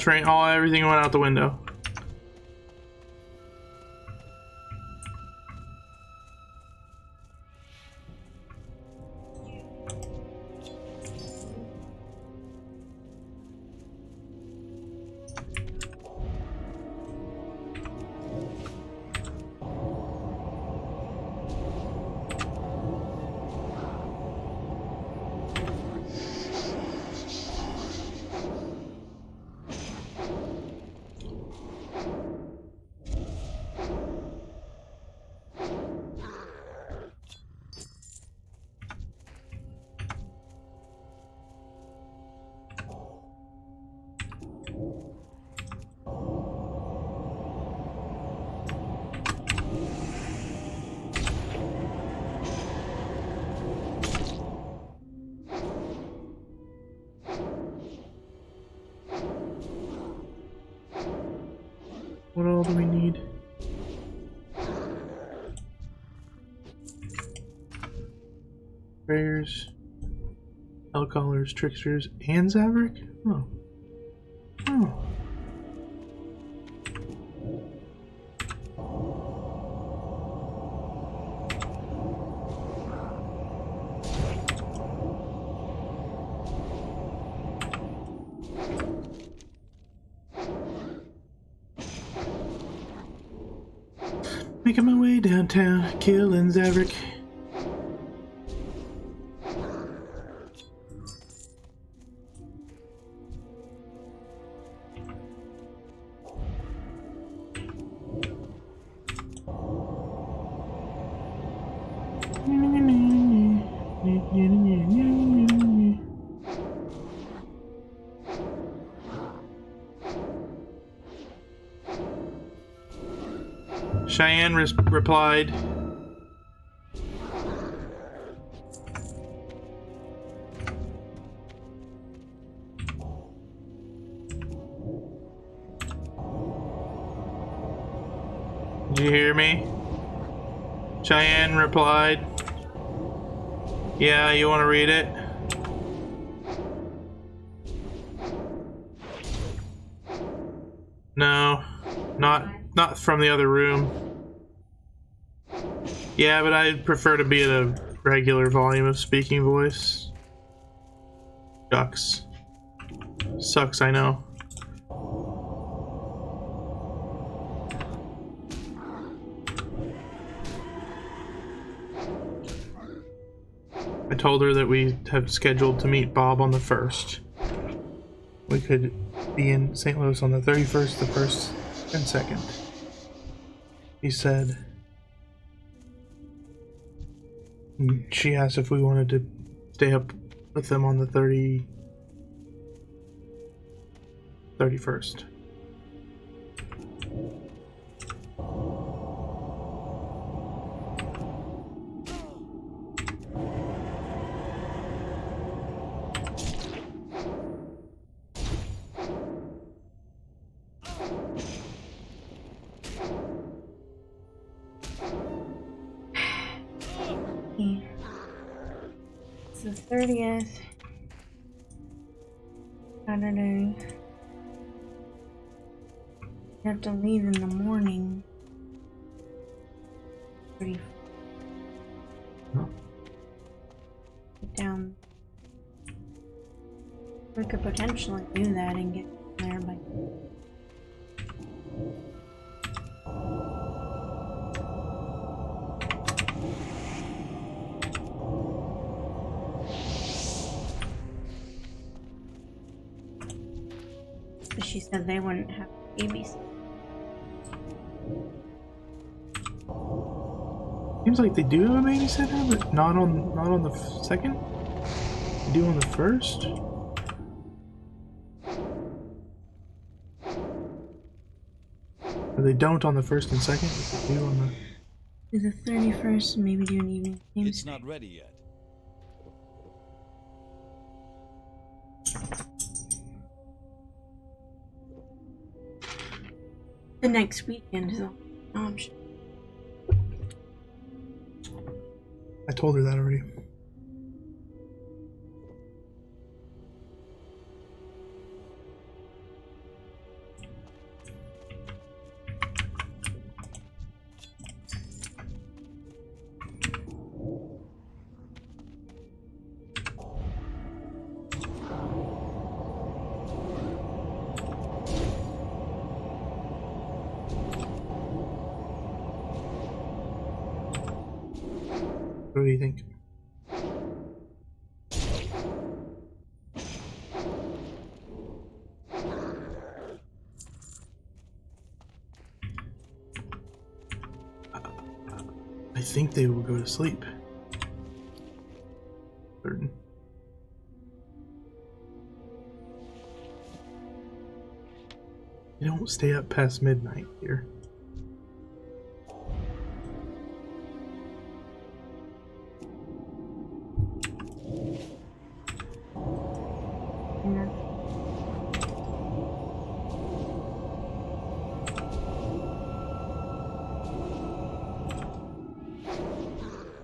train, everything went out the window. What all do we need? Prayers, Hellcallers, Tricksters, and Zaverick? Oh. Oh. Making my way downtown, killing Zaverick. Cheyenne replied. Did you hear me? Cheyenne replied. Yeah, you want to read it? No, not from the other room. Yeah, but I'd prefer to be at a regular volume of speaking voice. Shucks. Sucks, I know. I told her that we have scheduled to meet Bob on the 1st. We could be in St. Louis on the 31st, the 1st, and 2nd. He said... She asked if we wanted to stay up with them on the 31st. It's the 30th. Saturday. You have to leave in the morning. Pretty. Get down. We could potentially do that and get there by. She said they wouldn't have babies. Seems like they do have a babysitter, but not on the 2nd. They do on the 1st. Or they don't on the 1st and 2nd, but they do on the 31st, maybe do an evening. It's not ready yet. The next weekend is an option. I told her that already. What do you think? I think they will go to sleep. Certain. You don't stay up past midnight here. Yeah.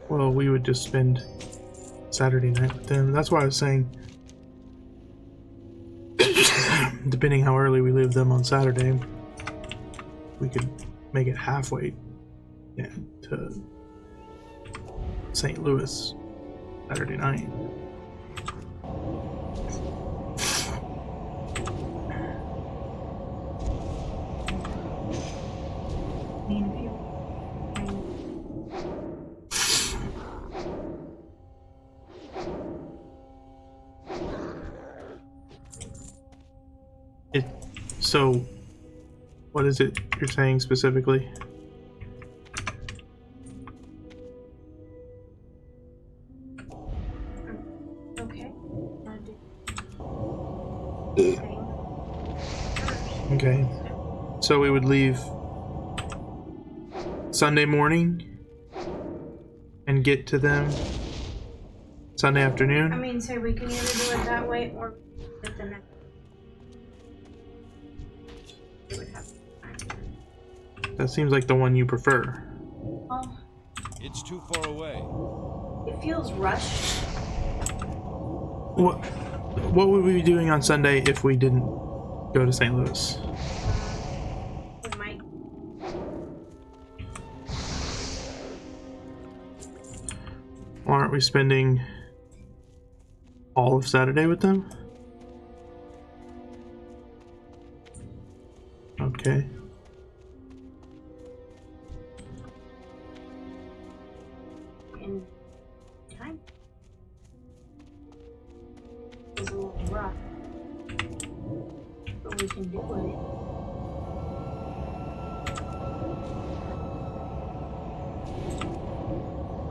Well, we would just spend Saturday night with them. That's why I was saying, depending how early we leave them on Saturday, we could make it halfway to St. Louis Saturday night. I mean, if you So, what is it you're saying specifically? okay. Okay. So we would leave Sunday morning and get to them Sunday afternoon? I mean, so we can either do it that way or at the next. It would have time. That seems like the one you prefer. Well, It's too far away. it feels rushed. What would we be doing on Sunday if we didn't go to St. Louis? We might. Why aren't we spending all of Saturday with them? Okay. In time. It's a little rough. But we can do it.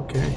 Okay.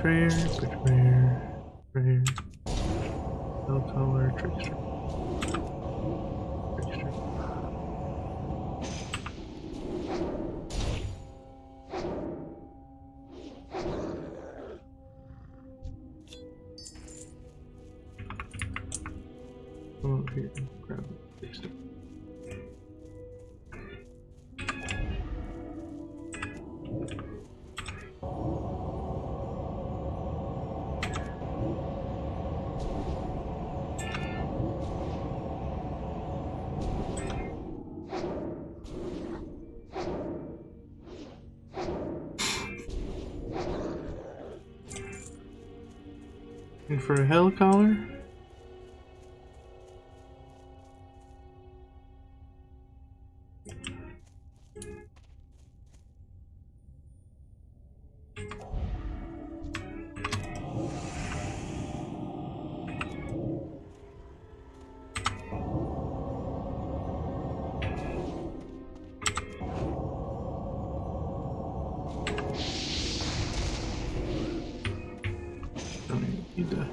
Betrayer, betrayer. Hell caller, trickster. Trickster. Come over here and grab the trickster. And for a hell collar, don't even need to.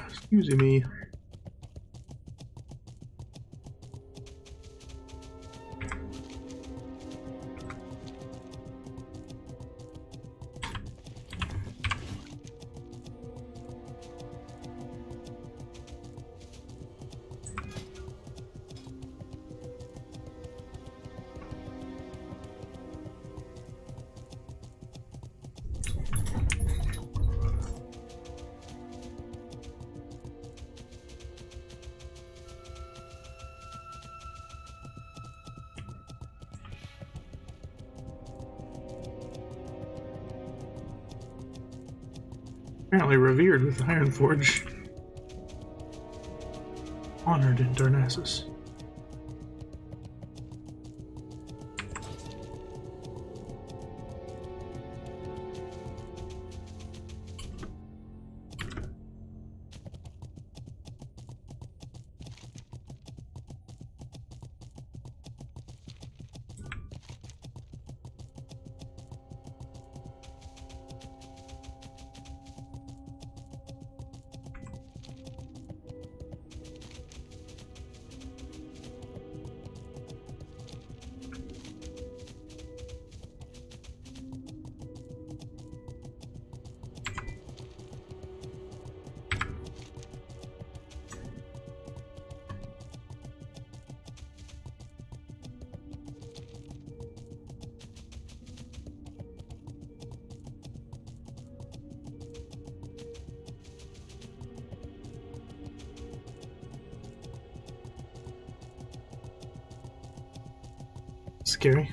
Excuse me. Apparently revered with Iron Forge. Honored in Darnassus. Scary.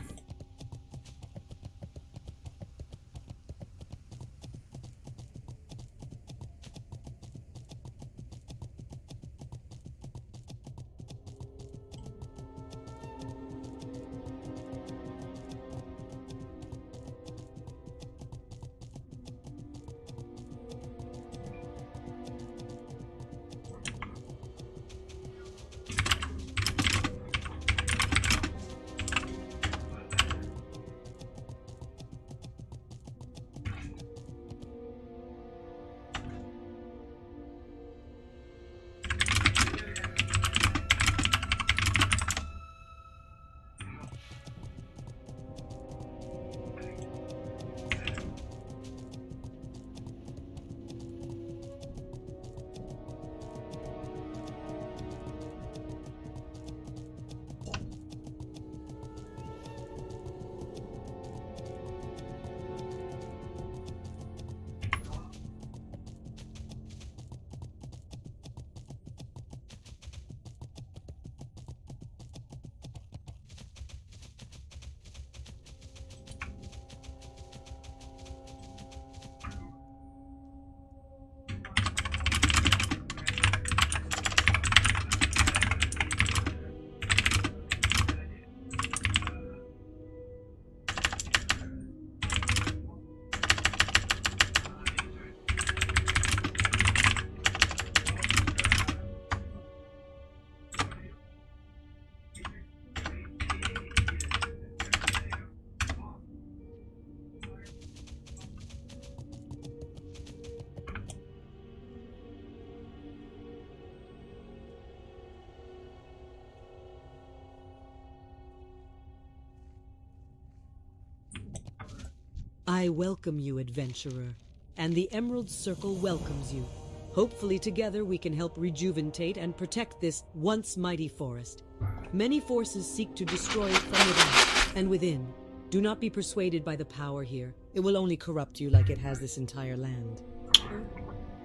I welcome you, adventurer, and the Emerald Circle welcomes you. Hopefully together we can help rejuvenate and protect this once mighty forest. Many forces seek to destroy it from without and within. Do not be persuaded by the power here. It will only corrupt you like it has this entire land.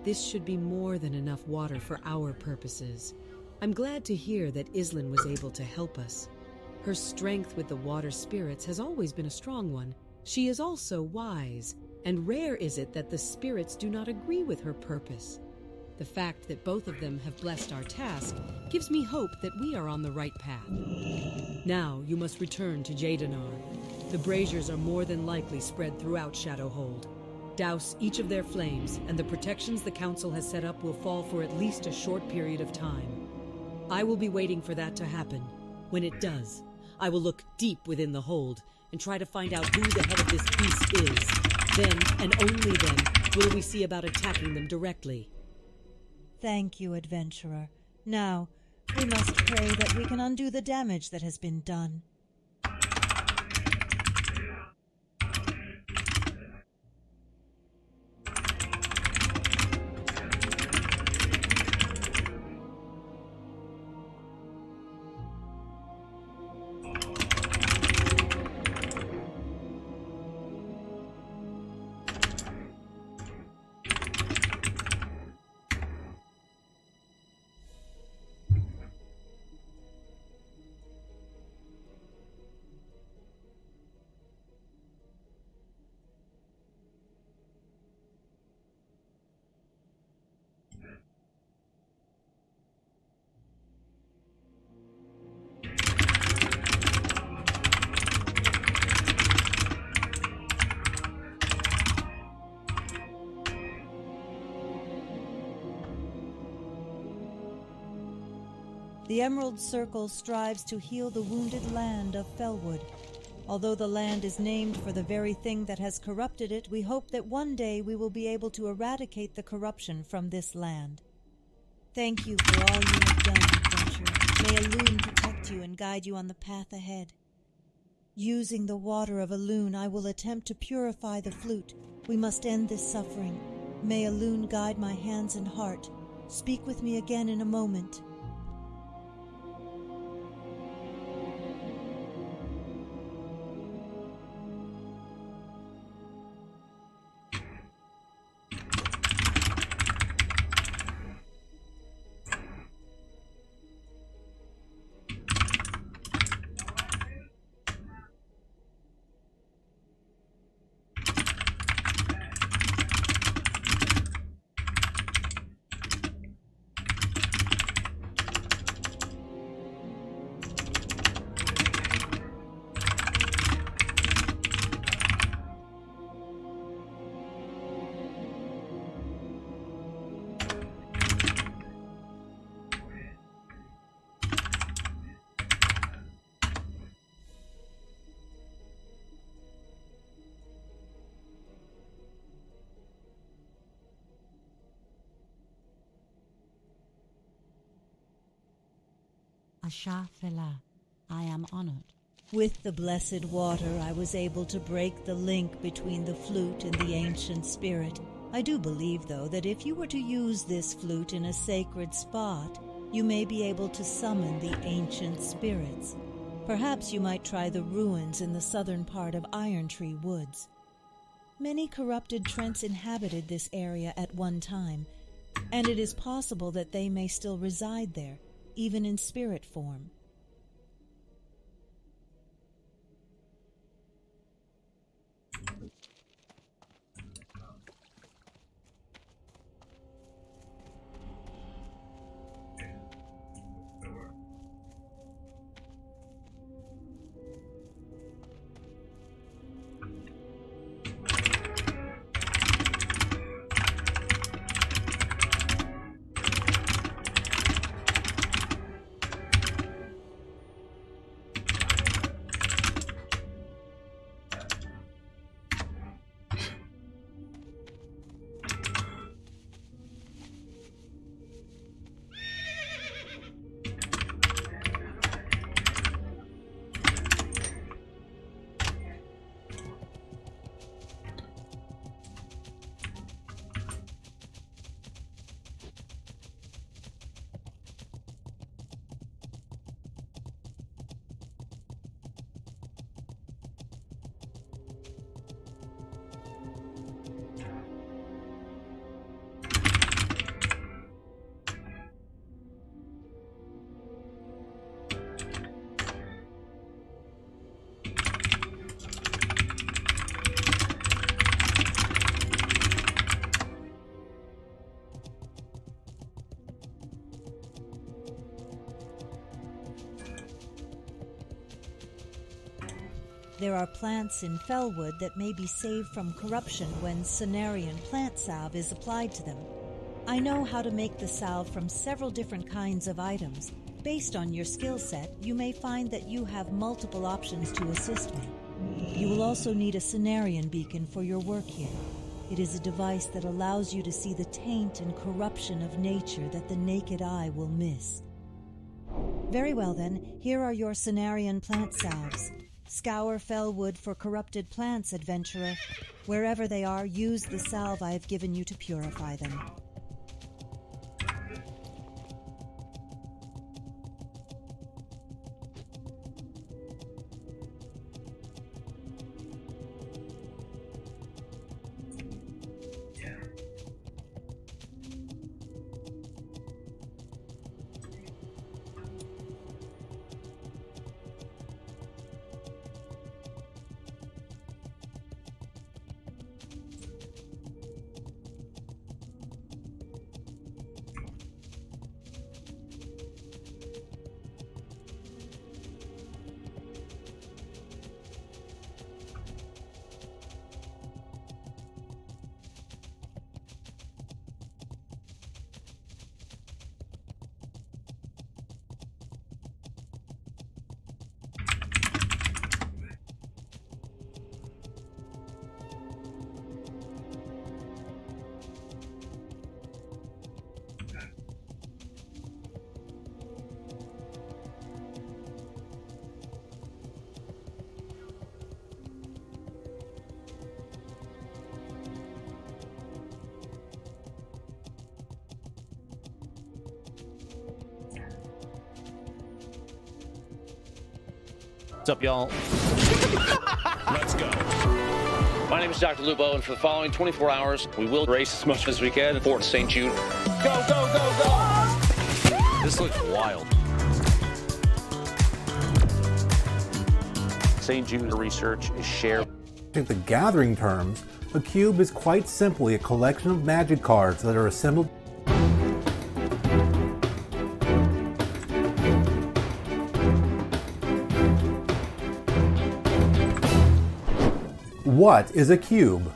This should be more than enough water for our purposes. I'm glad to hear that Islin was able to help us. Her strength with the water spirits has always been a strong one. She is also wise, and rare is it that the spirits do not agree with her purpose. The fact that both of them have blessed our task gives me hope that we are on the right path. Now you must return to Jadenar. The braziers are more than likely spread throughout Shadowhold. Douse each of their flames, and the protections the Council has set up will fall for at least a short period of time. I will be waiting for that to happen. When it does, I will look deep within the hold and try to find out who the head of this beast is. Then, and only then, will we see about attacking them directly. Thank you, adventurer. Now, we must pray that we can undo the damage that has been done. The Emerald Circle strives to heal the wounded land of Felwood. Although the land is named for the very thing that has corrupted it, we hope that one day we will be able to eradicate the corruption from this land. Thank you for all you have done, adventurer. May Elune protect you and guide you on the path ahead. Using the water of Elune, I will attempt to purify the flute. We must end this suffering. May Elune guide my hands and heart. Speak with me again in a moment. Ashafela, I am honored. With the blessed water, I was able to break the link between the flute and the ancient spirit. I do believe, though, that if you were to use this flute in a sacred spot, you may be able to summon the ancient spirits. Perhaps you might try the ruins in the southern part of Iron Tree Woods. Many corrupted Trents inhabited this area at one time, and it is possible that they may still reside there, even in spirit form. There are plants in Fellwood that may be saved from corruption when Cenarian plant salve is applied to them. I know how to make the salve from several different kinds of items. Based on your skill set, you may find that you have multiple options to assist me. You will also need a Cenarian beacon for your work here. It is a device that allows you to see the taint and corruption of nature that the naked eye will miss. Very well then, here are your Cenarian plant salves. Scour Fellwood for corrupted plants, adventurer. Wherever they are, use the salve I have given you to purify them. What's up, y'all? Let's go. My name is Dr. Lubo, and for the following 24 hours, we will race as much as we can for St. Jude. Go, go, go, go! This looks wild. St. Jude research is shared. In the gathering terms, a cube is quite simply a collection of magic cards that are assembled. What is a cube?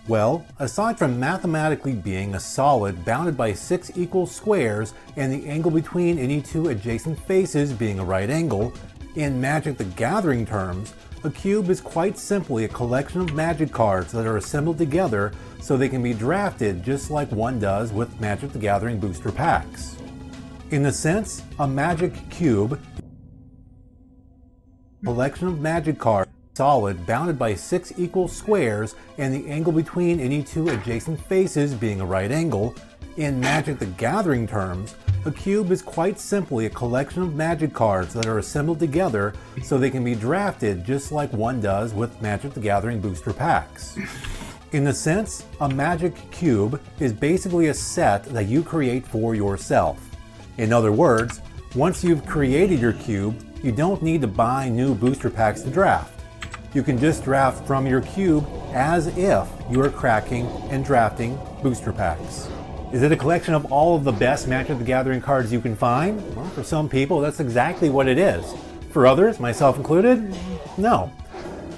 Well, aside from mathematically being a solid bounded by 6 equal squares and the angle between any two adjacent faces being a right angle, in Magic the Gathering terms, a cube is quite simply a collection of magic cards that are assembled together so they can be drafted just like one does with Magic the Gathering booster packs. In a sense, a magic cube is a collection of magic cards solid bounded by 6 equal squares and the angle between any two adjacent faces being a right angle. In Magic the Gathering terms, a cube is quite simply a collection of magic cards that are assembled together so they can be drafted just like one does with Magic the Gathering booster packs. In a sense, a magic cube is basically a set that you create for yourself. In other words, once you've created your cube, you don't need to buy new booster packs to draft. You can just draft from your cube as if you are cracking and drafting booster packs. Is it a collection of all of the best Magic the Gathering cards you can find? Well, for some people, that's exactly what it is. For others, myself included, no.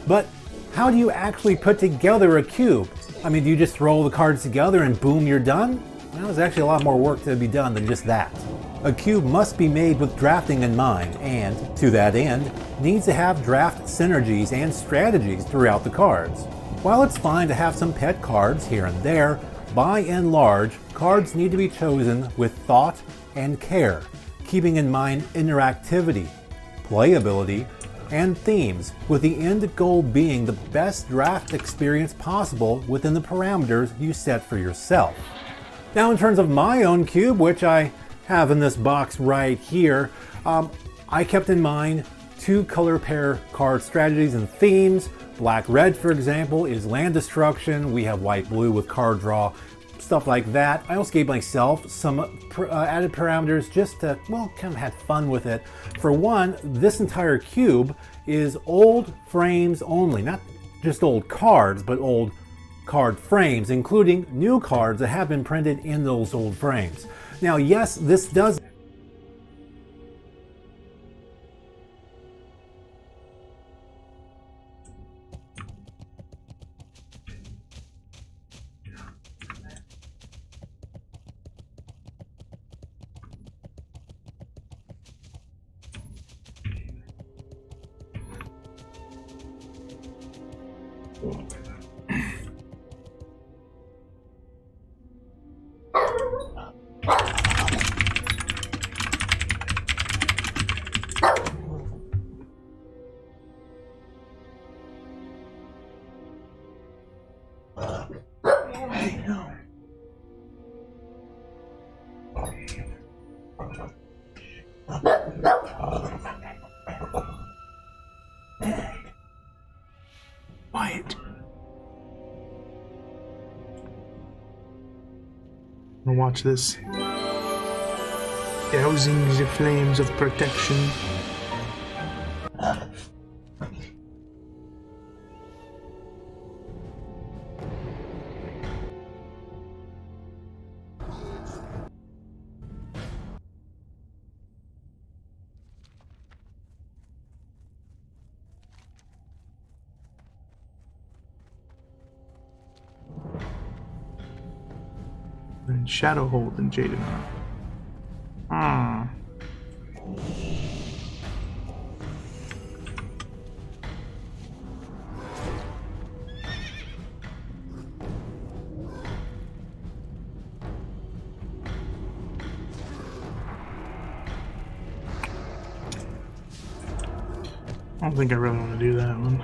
But how do you actually put together a cube? I mean, do you just throw all the cards together and boom, you're done? Well, there's actually a lot more work to be done than just that. A cube must be made with drafting in mind, and, to that end, needs to have draft synergies and strategies throughout the cards. While it's fine to have some pet cards here and there, by and large, cards need to be chosen with thought and care, keeping in mind interactivity, playability, and themes, with the end goal being the best draft experience possible within the parameters you set for yourself. Now, in terms of my own cube, which I have in this box right here, I kept in mind 2 color pair card strategies and themes. Black-red, for example, is land destruction. We have white-blue with card draw, stuff like that. I also gave myself some added parameters just to, well, kind of had fun with it. For one, this entire cube is old frames only, not just old cards, but old card frames, including new cards that have been printed in those old frames. Now, yes, this does Quiet. I'm gonna watch this. Dousing the flames of protection. And Shadowhold and Jaden. Ah. I don't think I really want to do that one.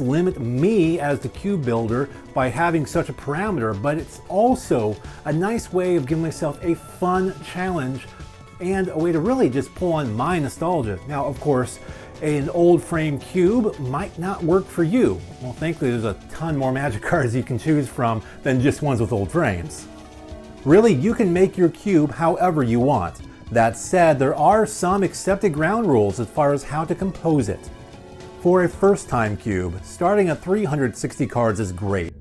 Limit me as the cube builder by having such a parameter, but it's also a nice way of giving myself a fun challenge and a way to really just pull on my nostalgia. Now, of course, an old frame cube might not work for you. Well, thankfully there's a ton more magic cards you can choose from than just ones with old frames. Really, you can make your cube however you want. That said, there are some accepted ground rules as far as how to compose it. For a first-time cube, starting at 360 cards is great.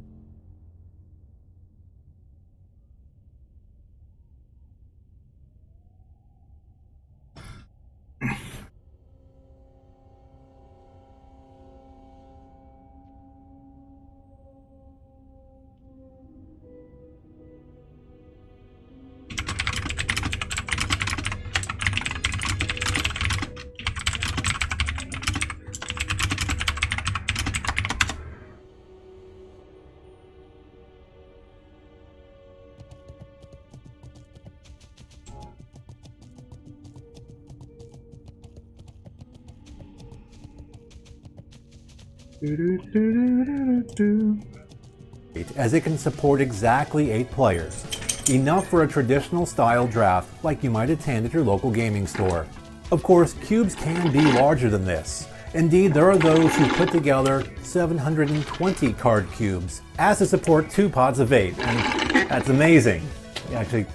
As it can support exactly 8 players, enough for a traditional style draft like you might attend at your local gaming store. Of course, cubes can be larger than this. Indeed, there are those who put together 720 card cubes, as to support 2 pods of 8, and that's amazing. Actually,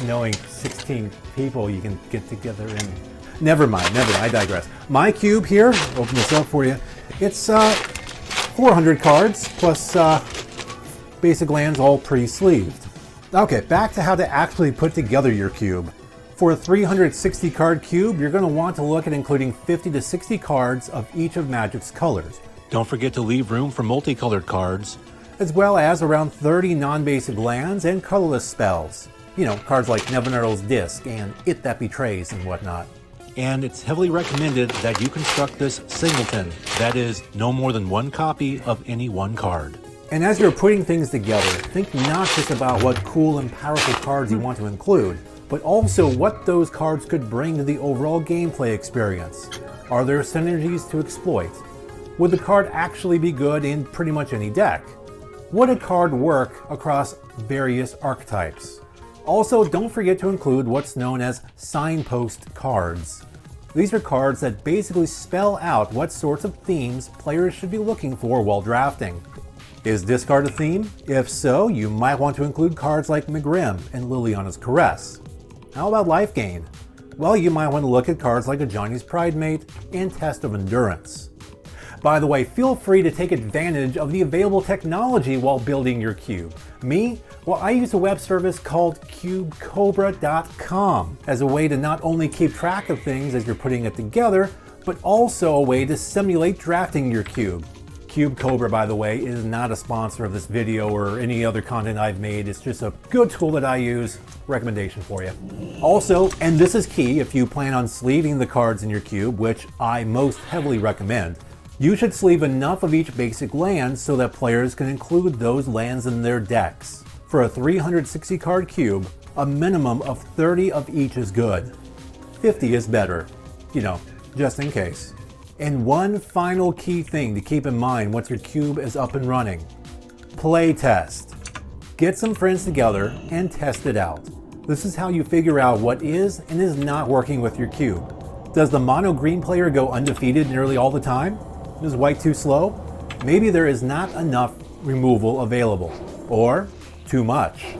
knowing 16 people you can get together in. Never mind, I digress. My cube here, open this up for you, it's 400 cards plus basic lands all pre-sleeved. Okay, back to how to actually put together your cube. For a 360 card cube, you're going to want to look at including 50 to 60 cards of each of Magic's colors. Don't forget to leave room for multicolored cards, as well as around 30 non-basic lands and colorless spells. You know, cards like Nevinyrral's Disc and It That Betrays and whatnot. And it's heavily recommended that you construct this singleton, that is, no more than 1 copy of any one card. And as you're putting things together, think not just about what cool and powerful cards you want to include, but also what those cards could bring to the overall gameplay experience. Are there synergies to exploit? Would the card actually be good in pretty much any deck? Would a card work across various archetypes? Also, don't forget to include what's known as signpost cards. These are cards that basically spell out what sorts of themes players should be looking for while drafting. Is discard a theme? If so, you might want to include cards like Megrim and Liliana's Caress. How about life gain? Well, you might want to look at cards like Ajani's Pridemate and Test of Endurance. By the way, feel free to take advantage of the available technology while building your cube. Me? Well, I use a web service called CubeCobra.com as a way to not only keep track of things as you're putting it together, but also a way to simulate drafting your cube. Cube Cobra, by the way, is not a sponsor of this video or any other content I've made. It's just a good tool that I use. Recommendation for you. Also, and this is key if you plan on sleeving the cards in your cube, which I most heavily recommend, you should sleeve enough of each basic land so that players can include those lands in their decks. For a 360 card cube, a minimum of 30 of each is good. 50 is better, you know, just in case. And one final key thing to keep in mind once your cube is up and running. Play test. Get some friends together and test it out. This is how you figure out what is and is not working with your cube. Does the mono green player go undefeated nearly all the time? Is white too slow? Maybe there is not enough removal available, or too much.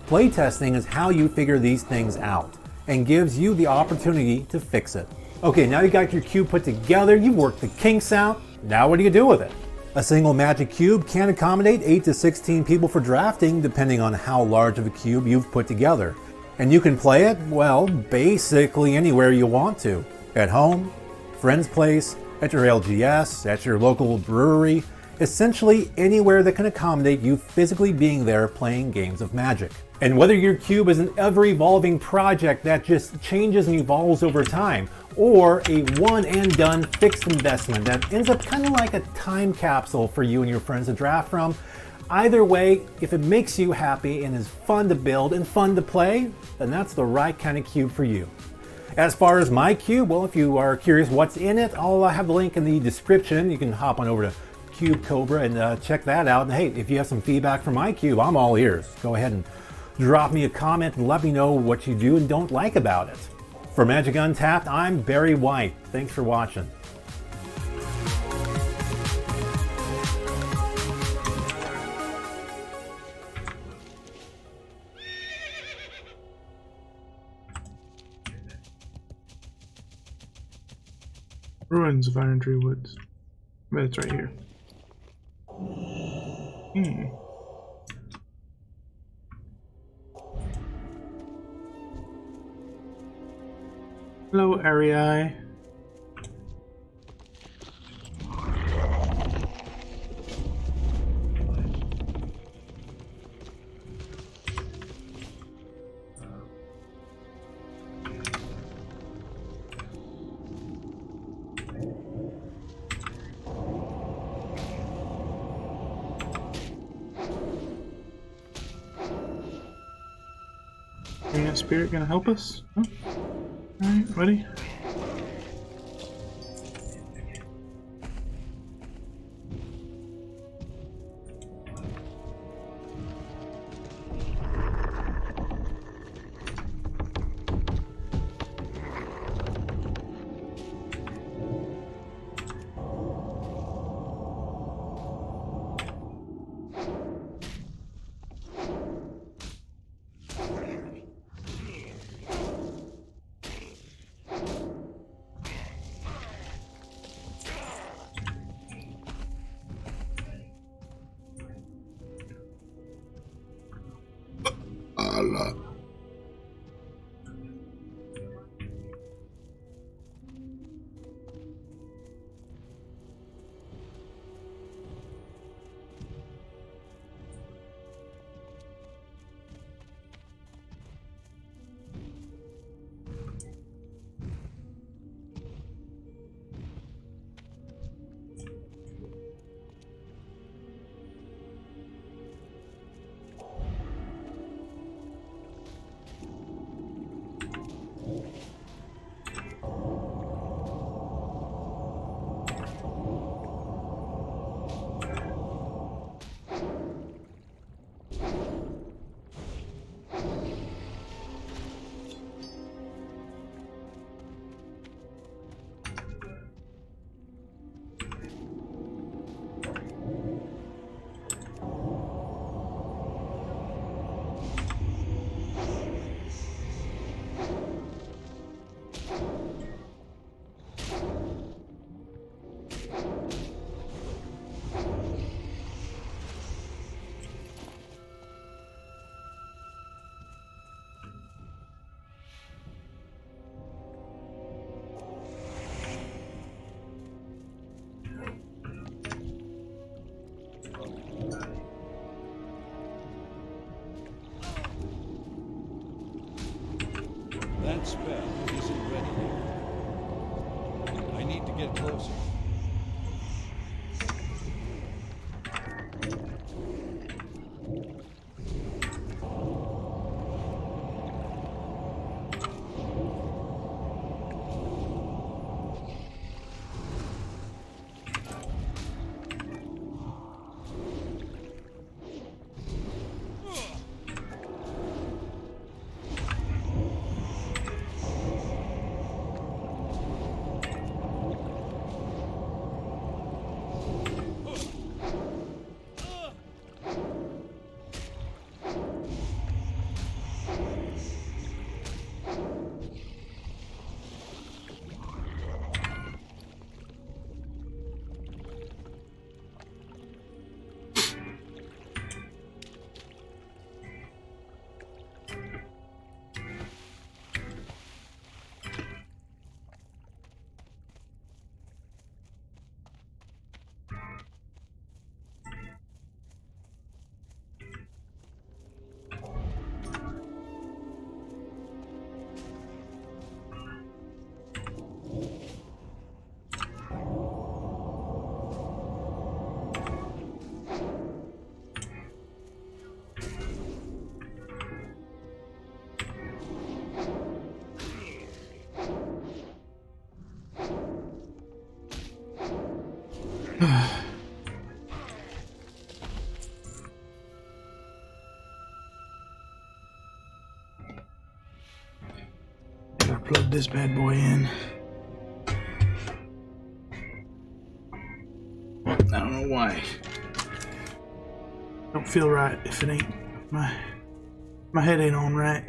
Playtesting is how you figure these things out and gives you the opportunity to fix it. Okay, now you got your cube put together, you've worked the kinks out, now what do you do with it? A single Magic cube can accommodate 8 to 16 people for drafting depending on how large of a cube you've put together. And you can play it, well, basically anywhere you want to. At home, friend's place, at your LGS, at your local brewery, essentially anywhere that can accommodate you physically being there playing games of Magic. And whether your cube is an ever-evolving project that just changes and evolves over time, or a one-and-done fixed investment that ends up kind of like a time capsule for you and your friends to draft from, either way, if it makes you happy and is fun to build and fun to play, then that's the right kind of cube for you. As far as my cube, well, if you are curious what's in it, I'll have the link in the description. You can hop on over to Cube Cobra and check that out. And hey, if you have some feedback for my cube, I'm all ears. Go ahead and drop me a comment and let me know what you do and don't like about it. For Magic Untapped, I'm Barry White. Thanks for watching. Ruins of Iron Tree Woods. But it's right here. Hello, Arii. Is that spirit gonna help us? Huh? Alright, buddy. That spell isn't ready yet. I need to get closer. Gotta plug this bad boy in. I don't know why. Don't feel right if it ain't my head ain't on right.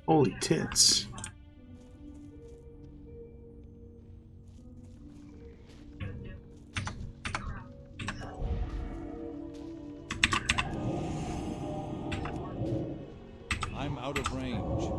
Holy tits. I'm out of range.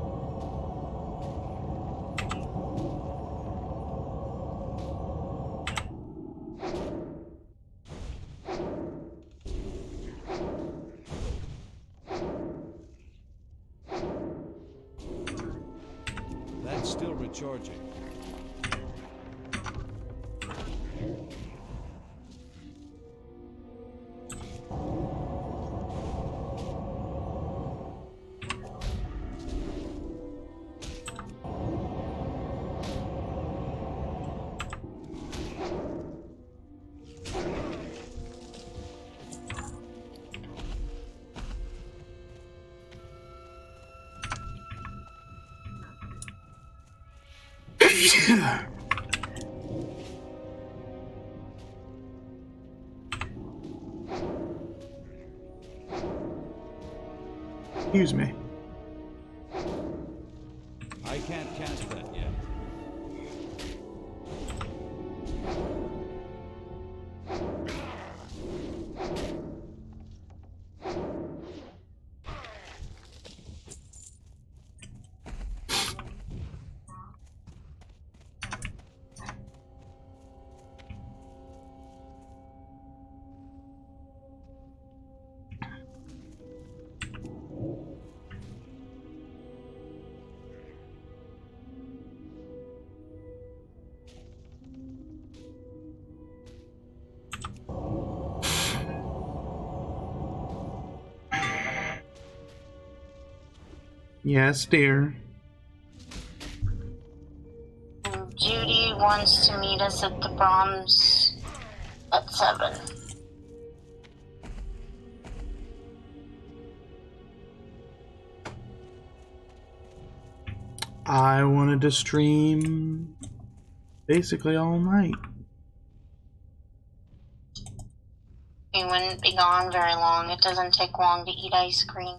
That's still recharging. Excuse me. I can't cast that yet. Yes, dear. Judy wants to meet us at the Brahms at 7. I wanted to stream basically all night. We wouldn't be gone very long. It doesn't take long to eat ice cream.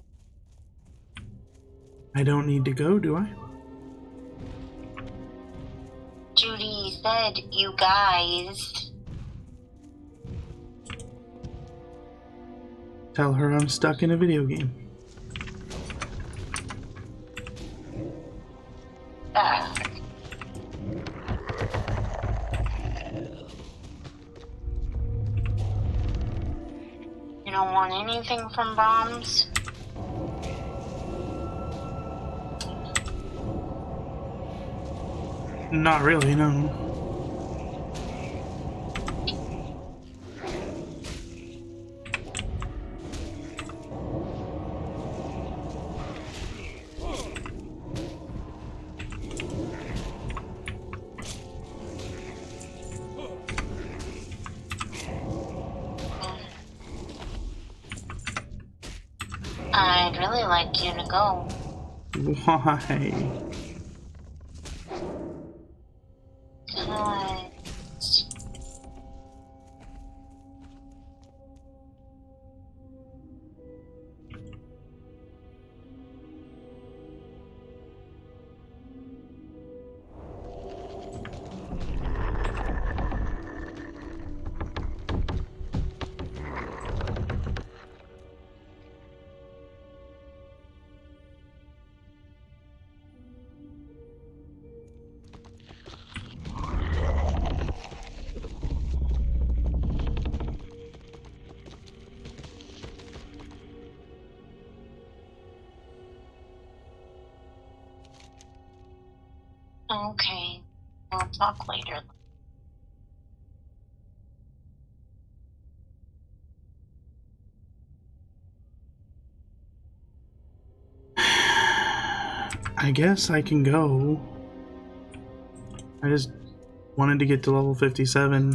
I don't need to go, do I? Judy said, you guys. Tell her I'm stuck in a video game. You don't want anything from Brahms? Not really, no. I'd really like you to go. Why? Cause okay, we'll talk later. I guess I can go. I just wanted to get to level 57.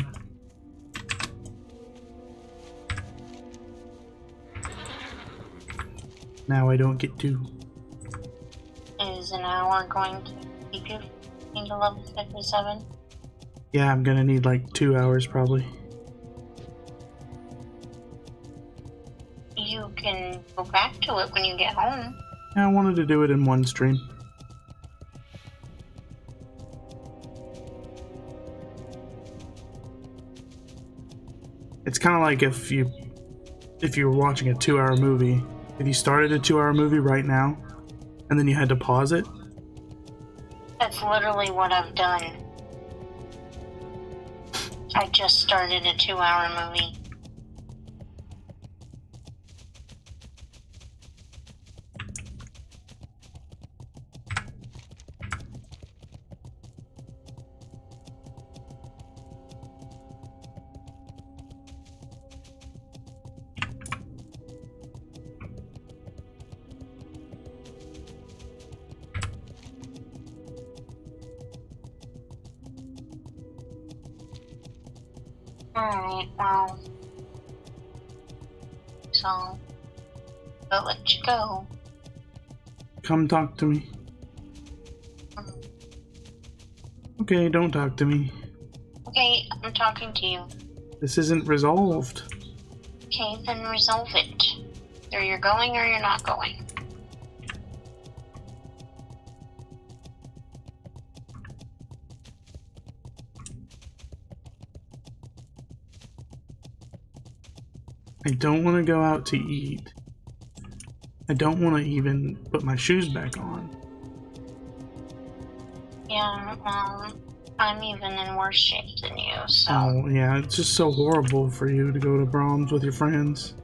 Now I don't get to. Is an hour going to keep you into level 57? Yeah, I'm gonna need like 2 hours probably. You can go back to it when you get home. I wanted to do it in one stream. It's kind of like if you were watching a 2-hour movie. If you started a 2-hour movie right now, and then you had to pause it. That's literally what I've done. I just started a 2-hour movie. Alright, well. So, I'll let you go. Come talk to me. Okay, don't talk to me. Okay, I'm talking to you. This isn't resolved. Okay, then resolve it. Either you're going or you're not going. I don't want to go out to eat. I don't want to even put my shoes back on. Yeah, I'm even in worse shape than you, so. Oh, yeah, it's just so horrible for you to go to Brahms with your friends.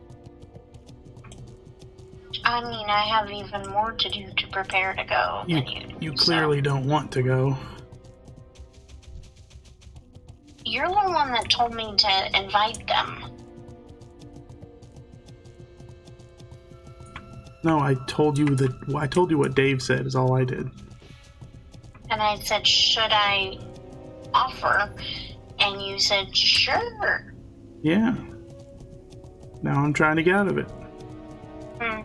I mean, I have even more to do to prepare to go than you do. You clearly don't want to go. You're the one that told me to invite them. No, I told you what Dave said is all I did. And I said, should I offer? And you said, sure. Yeah. Now I'm trying to get out of it. Hmm.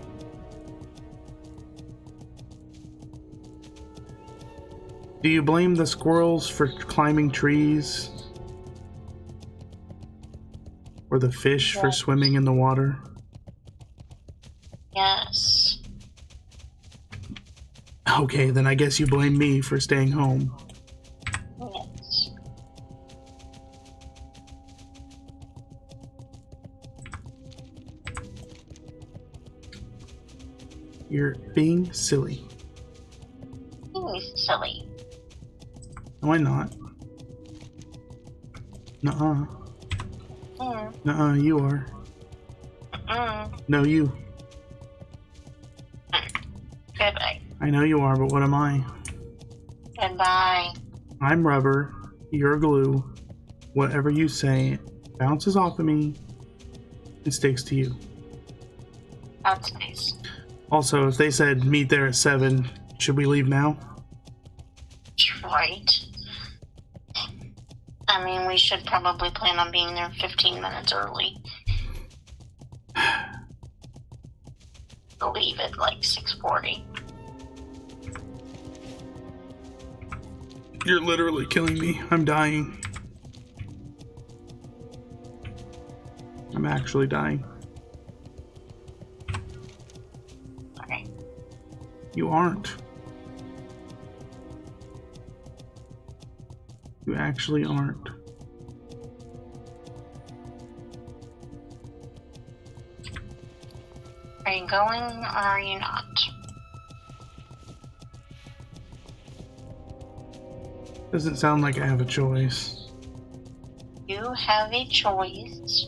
Do you blame the squirrels for climbing trees? Or the fish for Yes. swimming in the water? Yes. Okay, then I guess you blame me for staying home. Yes. You're being silly. He's silly. No, I'm not. Nuh-uh. Nuh-uh, you are. No, you. Goodbye. I know you are, but what am I? Goodbye. I'm rubber. You're glue. Whatever you say bounces off of me and sticks to you. That's nice. Also, if they said meet there at 7, should we leave now? Right. I mean, we should probably plan on being there 15 minutes early. Leave at like 6:40. You're literally killing me. I'm dying. I'm actually dying. Okay. You aren't. You actually aren't. Are you going or are you not? Doesn't sound like I have a choice. You have a choice.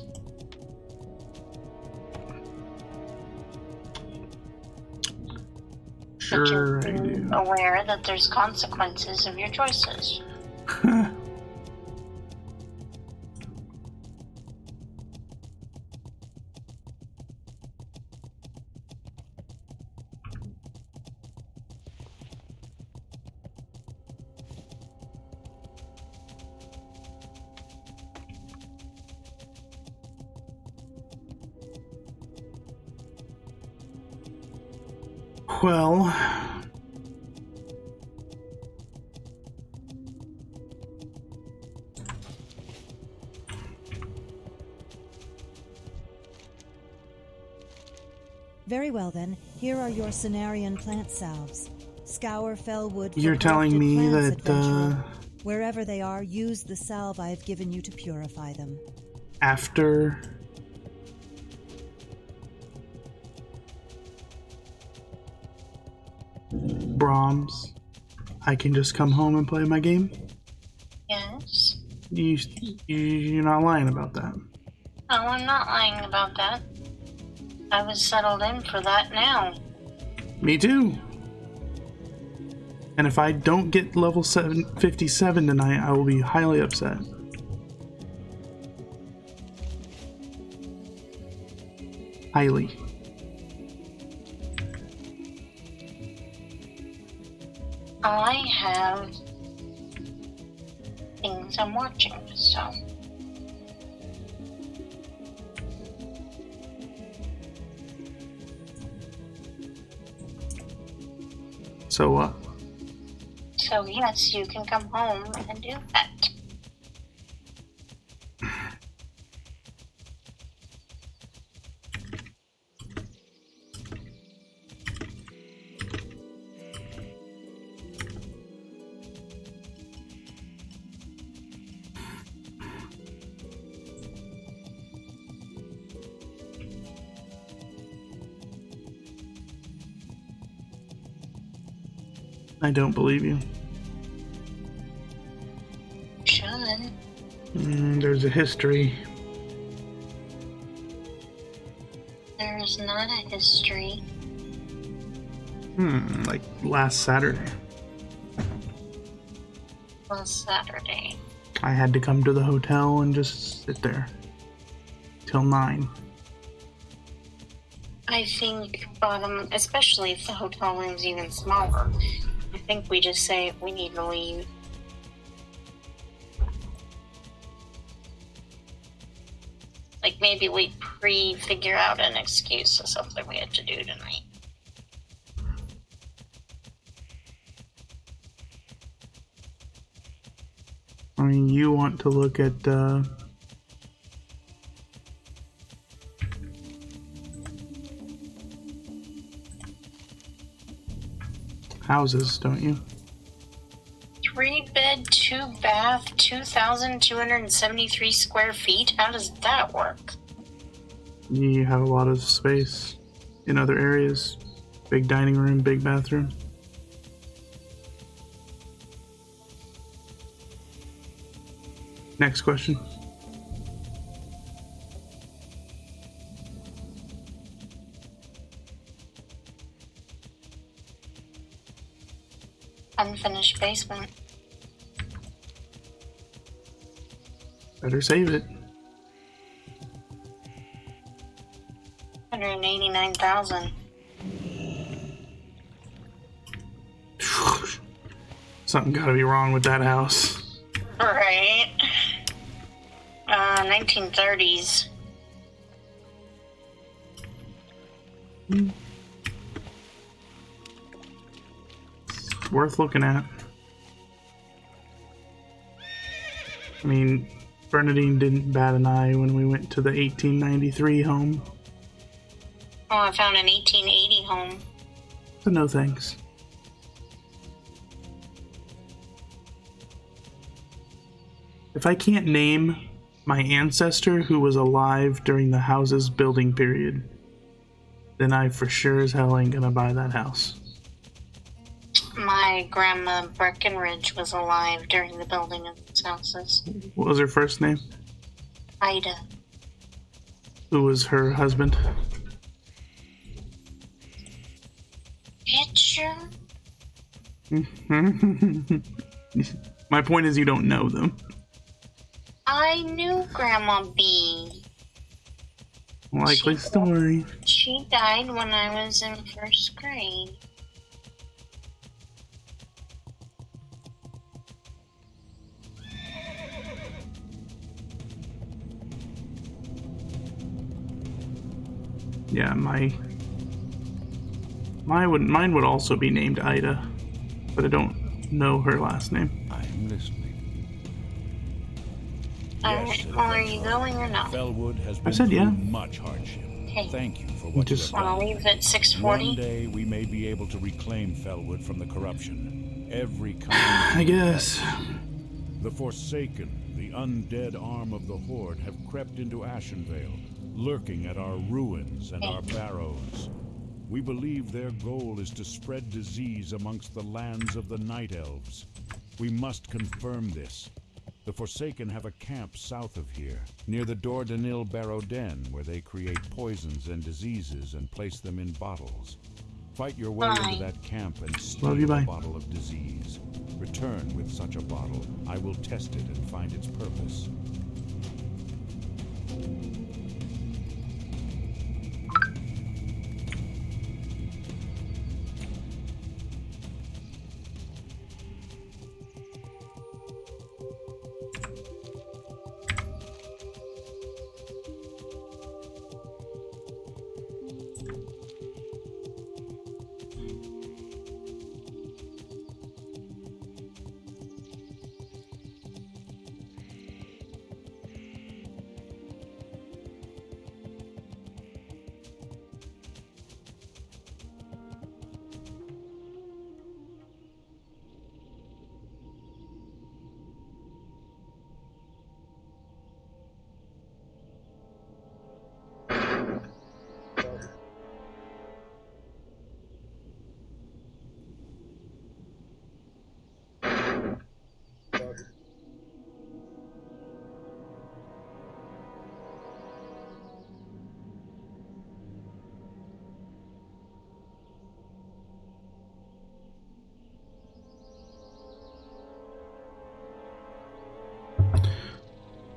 Sure, I But just be do. aware that there's consequences of your choices. Well, Very well then, here are your Cenarian plant salves. Scour Fellwood for you're telling corrupted me plants, that adventurer. Wherever they are, use the salve I have given you to purify them. after Brahms, I can just come home and play my game? Yes. You're not lying about that. No, I'm not lying about that. I was settled in for that now. Me too. And if I don't get level 57 tonight, I will be highly upset. Highly. I have things I'm watching, so. So what? So yes, you can come home and do that. I don't believe you. Should. There's a history. There's not a history. Like last Saturday. Last Saturday. I had to come to the hotel and just sit there till 9. I think bottom, especially if the hotel room's even smaller, I think we just say we need to leave. Like maybe we pre-figure out an excuse or something we had to do tonight. I mean, you want to look at houses, don't you? 3-bed, 2-bath, 2,273 square feet. How does that work? You have a lot of space in other areas. Big dining room, big bathroom. Next question. Unfinished basement. Better save it. 189,000. Something gotta be wrong with that house. Right. 1930s. Worth looking at. I mean, Bernadine didn't bat an eye when we went to the 1893 home. Oh, I found an 1880 home. So no thanks. If I can't name my ancestor who was alive during the house's building period, then I for sure as hell ain't gonna buy that house. My grandma Breckenridge was alive during the building of these houses. What was her first name? Ida. Who was her husband? Picture? My point is you don't know them. I knew Grandma B. Likely story. She died when I was in first grade. Yeah, mine would also be named Ida, but I don't know her last name. I'm listening. Alright, well, are you going or not? Fellwood has I been said through yeah. much hardship. Okay. Thank you for what Just- you have Wanna done. leave at 6:40? One day we may be able to reclaim Fellwood from the corruption. Every kind. I guess. The Forsaken, the undead arm of the Horde, have crept into Ashenvale, lurking at our ruins and our barrows. We believe their goal is to spread disease amongst the lands of the Night Elves. We must confirm this. The Forsaken have a camp south of here, near the Dordanil Barrow Den, where they create poisons and diseases and place them in bottles. Fight your way Bye. into that camp and Love steal you, a bye. bottle of disease. Return with such a bottle. I will test it and find its purpose.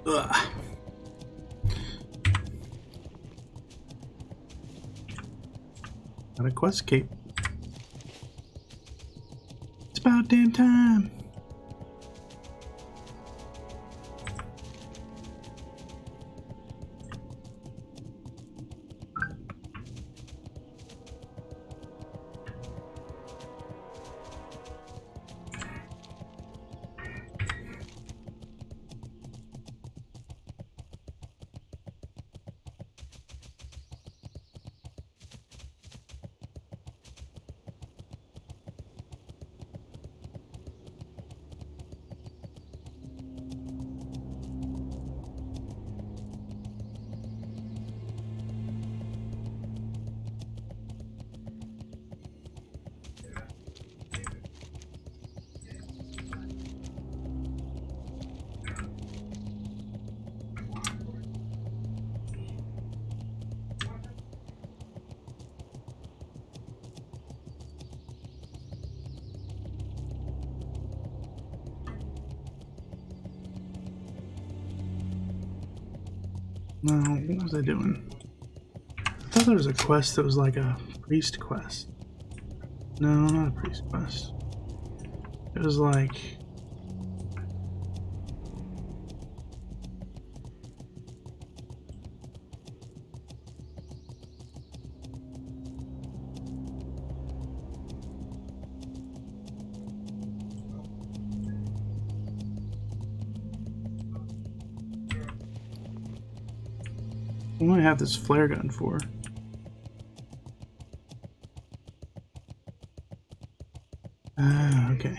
Ugh. Got a quest cape. It's about damn time. No, what was I doing? I thought there was a quest that was like a priest quest. No, not a priest quest. It was like... What do I have this flare gun for? Ah, okay.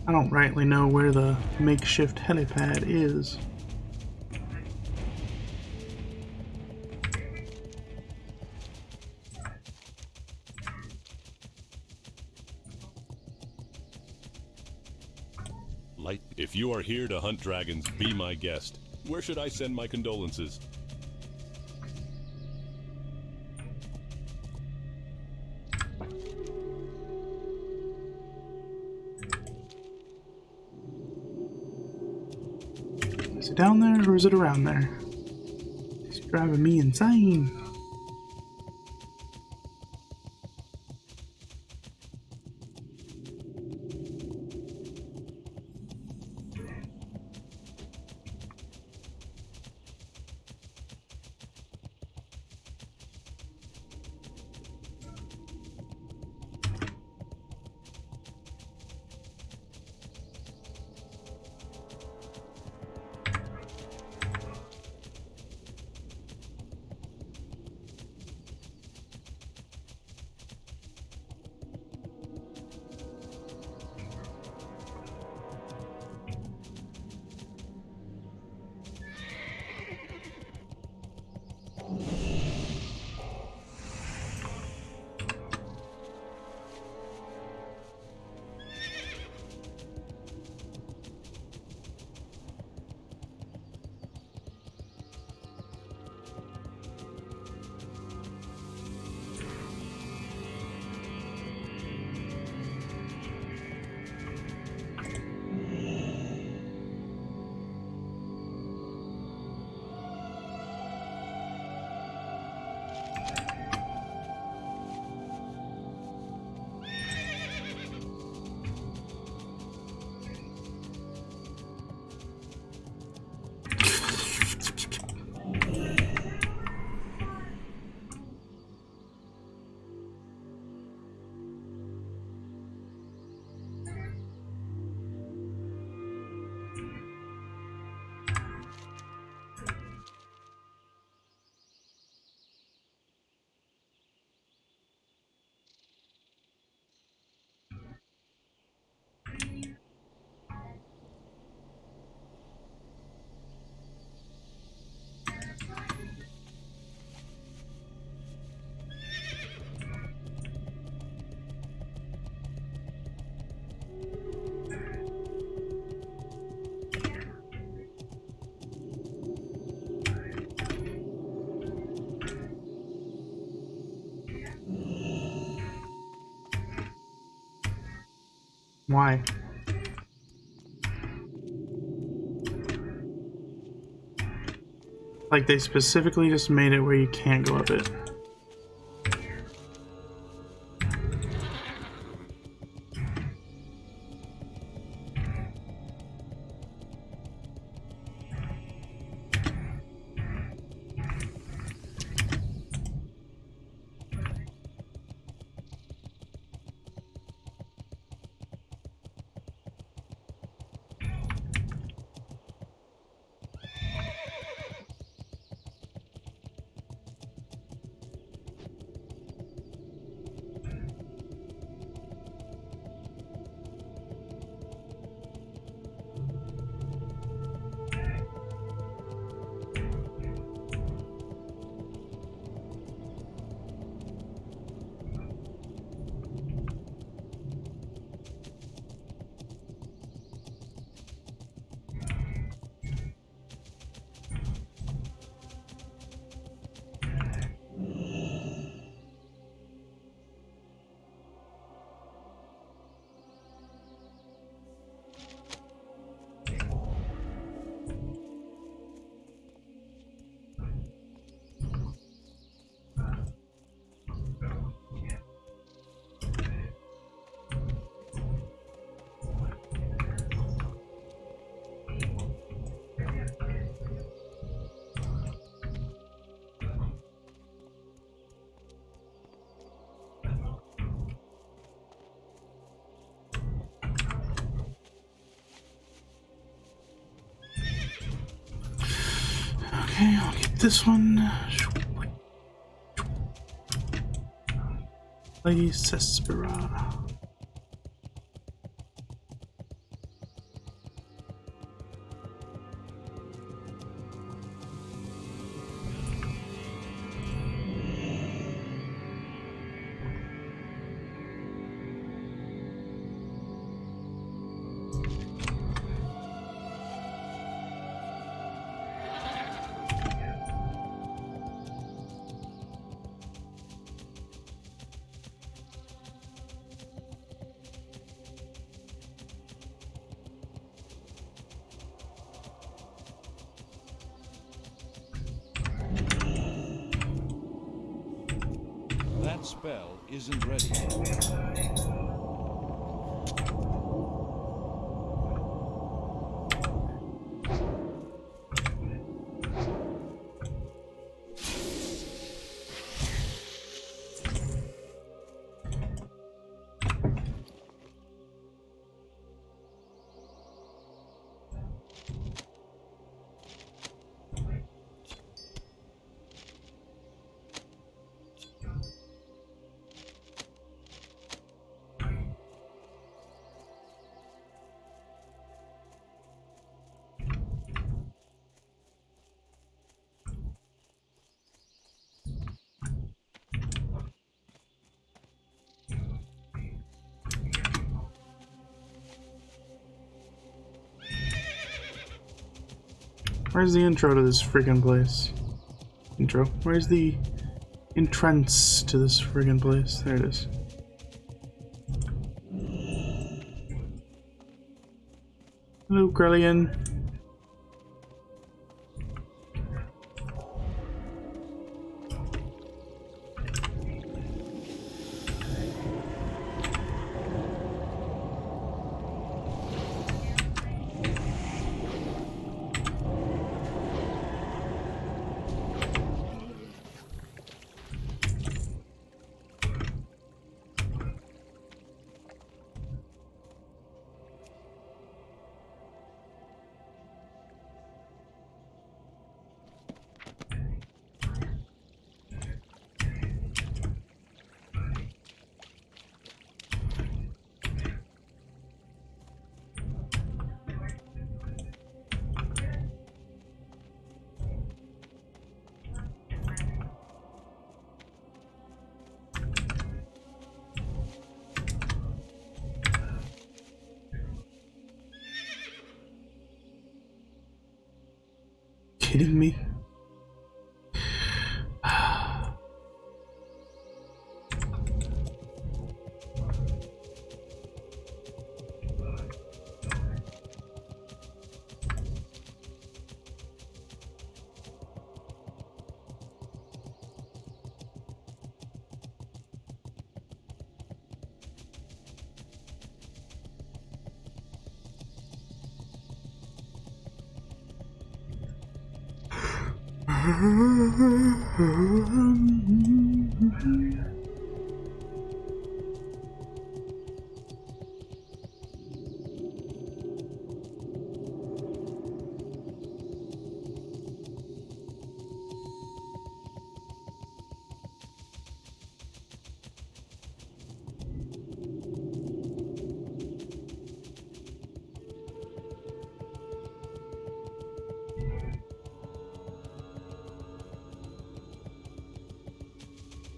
I don't rightly know where the makeshift helipad is. If you are here to hunt dragons, be my guest. Where should I send my condolences? Is it down there or is it around there? It's driving me insane. Why? Like they specifically just made it where you can't go up it. this one. Lady Cespera. That spell isn't ready. Where's the intro to this friggin' place? Intro? Where's the entrance to this friggin' place? There it is. Hello, Krellian. Kidding me?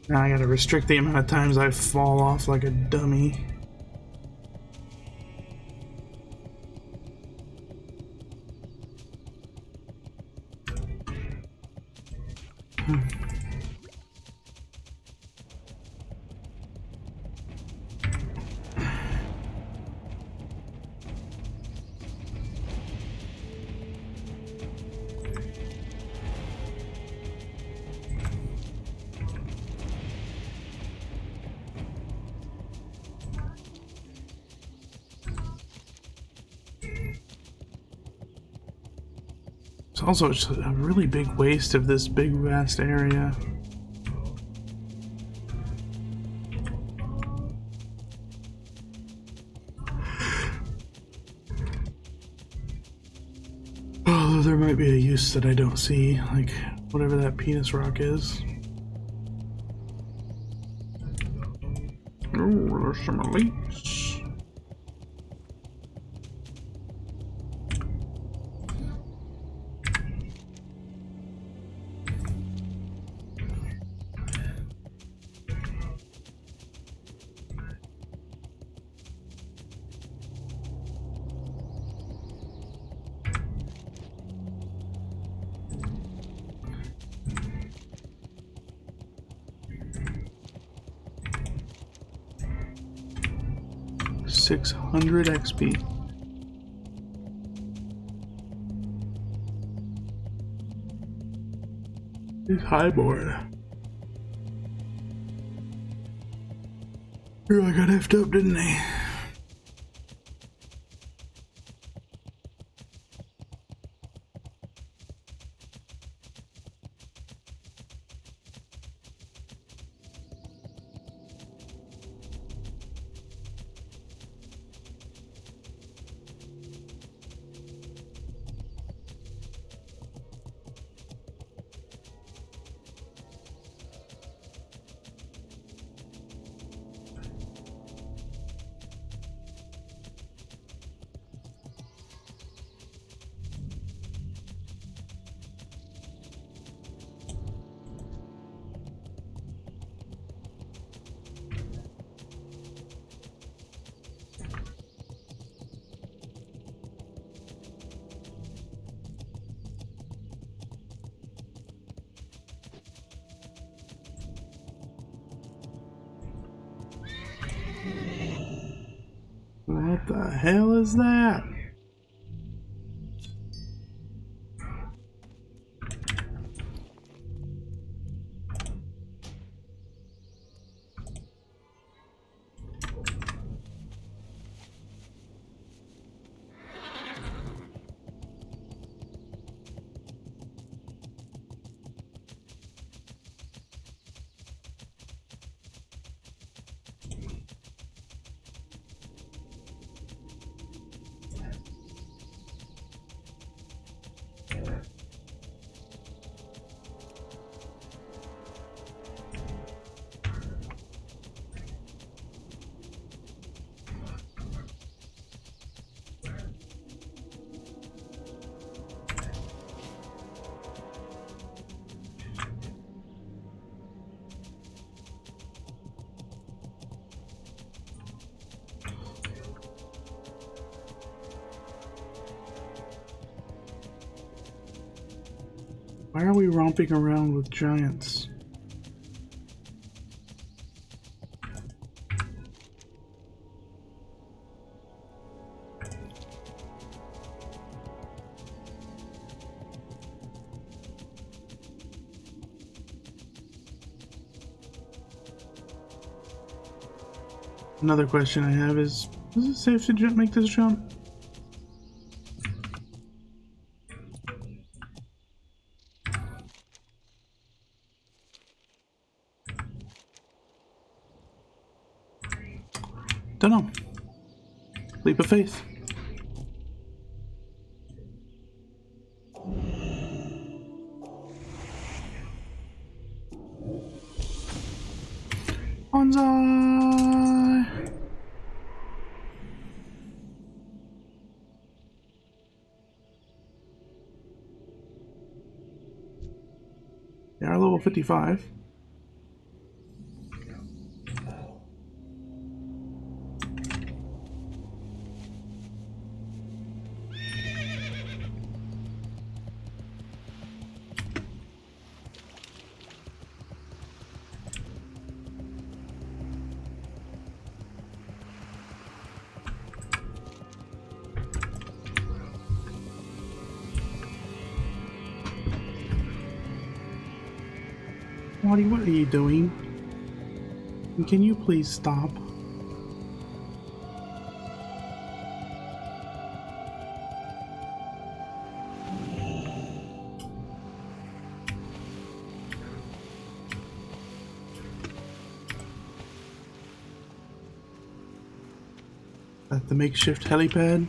Now I gotta restrict the amount of times I fall off like a dummy. It's also just a really big waste of this big vast area. Although there might be a use that I don't see, like whatever that penis rock is. Oh, there's some elites. $600 XP. He's highboard. Really got effed up, didn't he? What the hell is that? Why are we romping around with giants? Another question I have is it safe to make this jump? Don't know. Leap of faith. Bonsai! They are level 55. Marty, what are you doing? And can you please stop? At the makeshift helipad?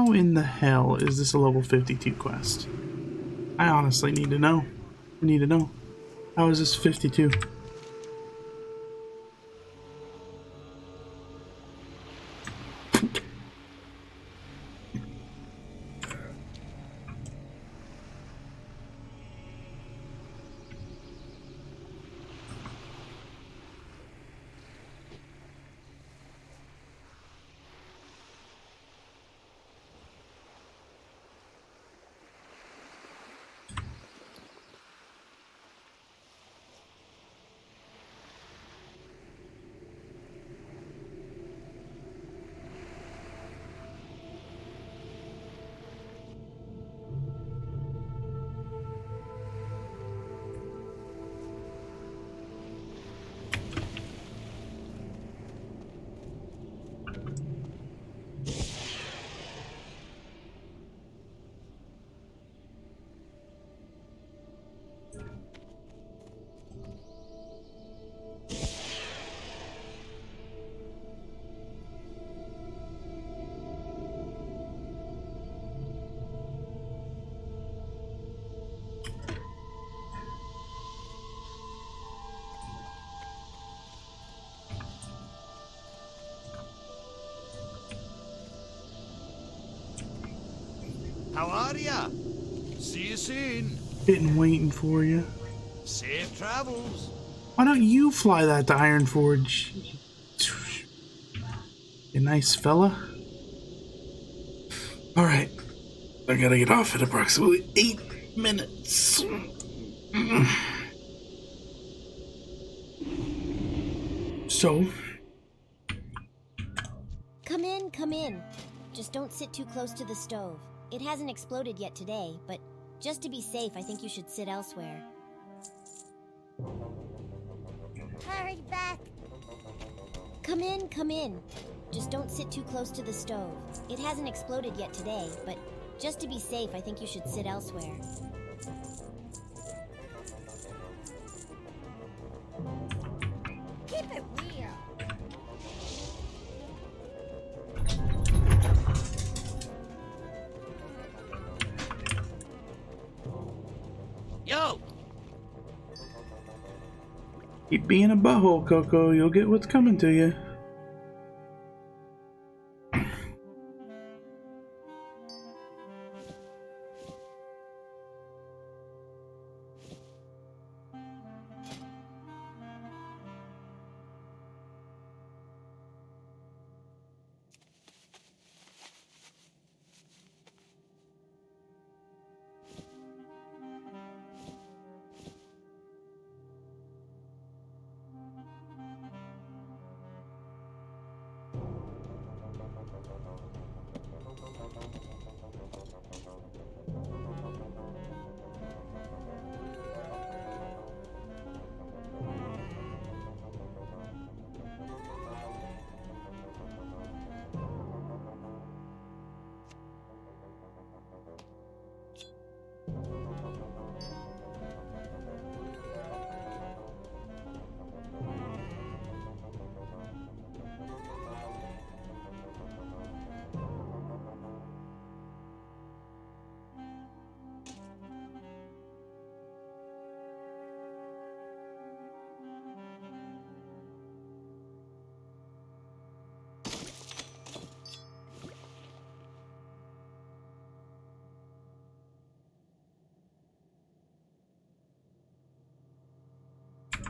How in the hell is this a level 52 quest? I honestly need to know. I need to know. How is this 52? How are ya? See you soon. Been waiting for you. Safe travels. Why don't you fly that to Ironforge? You nice fella. Alright. I gotta get off in approximately 8 minutes. So. Come in, come in. Just don't sit too close to the stove. It hasn't exploded yet today, but just to be safe, I think you should sit elsewhere. Hurry back! Come in, come in. Just don't sit too close to the stove. It hasn't exploded yet today, but just to be safe, I think you should sit elsewhere. Keep it real. Yo! Keep being a butthole, Coco. You'll get what's coming to you.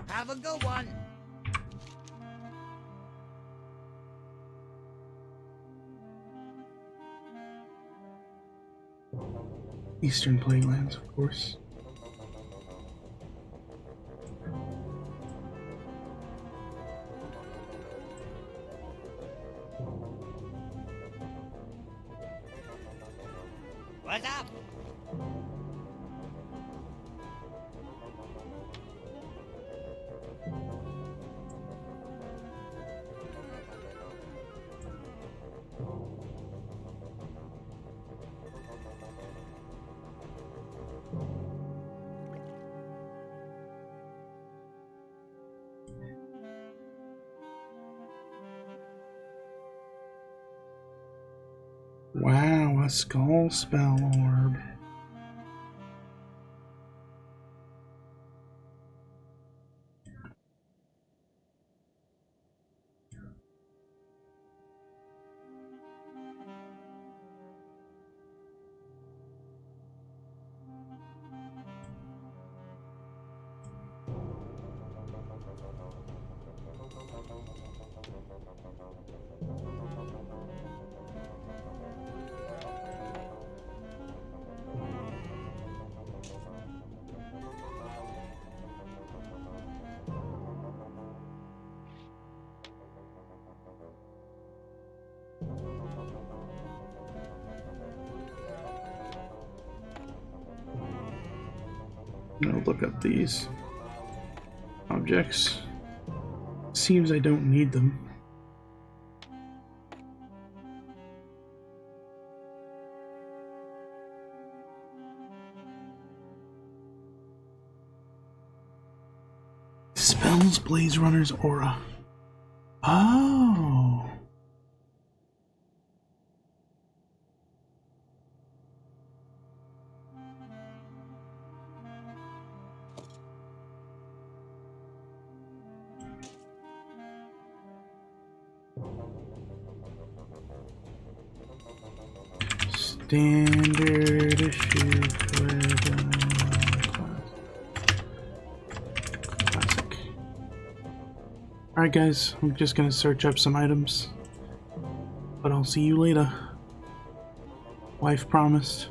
Have a good one. Eastern Playlands, of course. What's up? Wow, a skull spell orb. I'll look up these objects. Seems I don't need them. Spells Blaze Runner's aura. Oh. Standard issue classic. Alright guys, I'm just gonna search up some items. But I'll see you later. Wife promised.